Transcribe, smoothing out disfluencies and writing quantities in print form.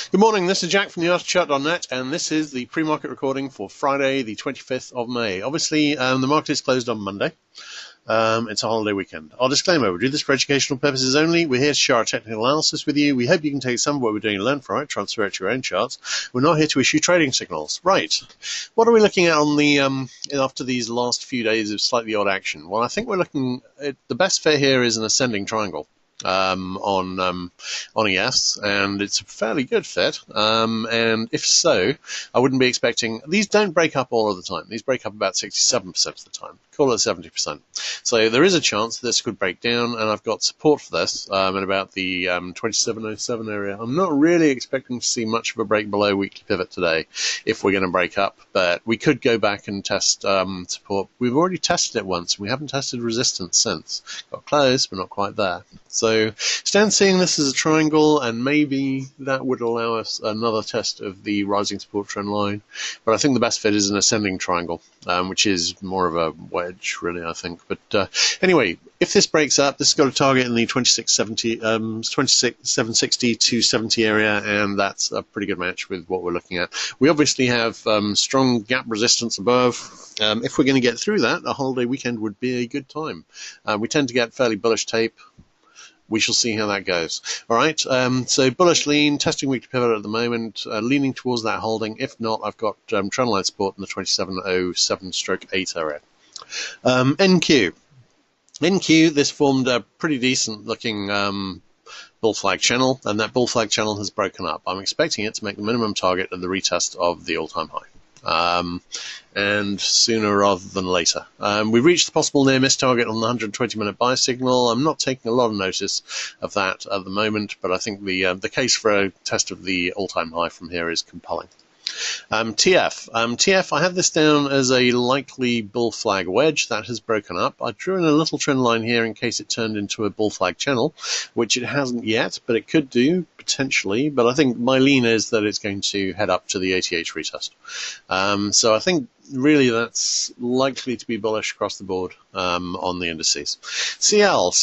Good morning, this is Jack from theartofchart.net, and this is the pre-market recording for Friday, the 25th of May. Obviously, the market is closed on Monday. It's a holiday weekend. Our disclaimer, we do this for educational purposes only. We're here to share our technical analysis with you. We hope you can take some of what we're doing and learn from it, transfer it to your own charts. We're not here to issue trading signals. Right. What are we looking at on the after these last few days of slightly odd action? Well, I think we're looking at the best fit here is an ascending triangle. On ES, and it's a fairly good fit. And if so, I wouldn't be expecting these don't break up all of the time. These break up about 67% of the time. Call it 70%. So there is a chance this could break down, and I've got support for this at about the 2707 area. I'm not really expecting to see much of a break below weekly pivot today if we're going to break up, but we could go back and test support. We've already tested it once. We haven't tested resistance since. Got close, but not quite there. So stand seeing this as a triangle, and maybe that would allow us another test of the rising support trend line. But I think the best fit is an ascending triangle, which is more of a wedge, really, I think. But anyway, if this breaks up, this has got a target in the 2760 to 70 area, and that's a pretty good match with what we're looking at. We obviously have strong gap resistance above. If we're going to get through that, a holiday weekend would be a good time. We tend to get fairly bullish tape. We shall see how that goes. All right, so bullish lean, testing weekly pivot at the moment, leaning towards that holding. If not, I've got trendline support in the 2707/8 area. NQ. NQ, this formed a pretty decent looking bull flag channel, and that bull flag channel has broken up. I'm expecting it to make the minimum target of the retest of the all-time high. And sooner rather than later. We've reached the possible near-miss target on the 120-minute buy signal. I'm not taking a lot of notice of that at the moment, but I think the case for a test of the all-time high from here is compelling. TF, I have this down as a likely bull flag wedge that has broken up. I drew in a little trend line here in case it turned into a bull flag channel, which it hasn't yet, but it could do potentially. But I think my lean is that it's going to head up to the ATH retest. So I think really that's likely to be bullish across the board on the indices. CL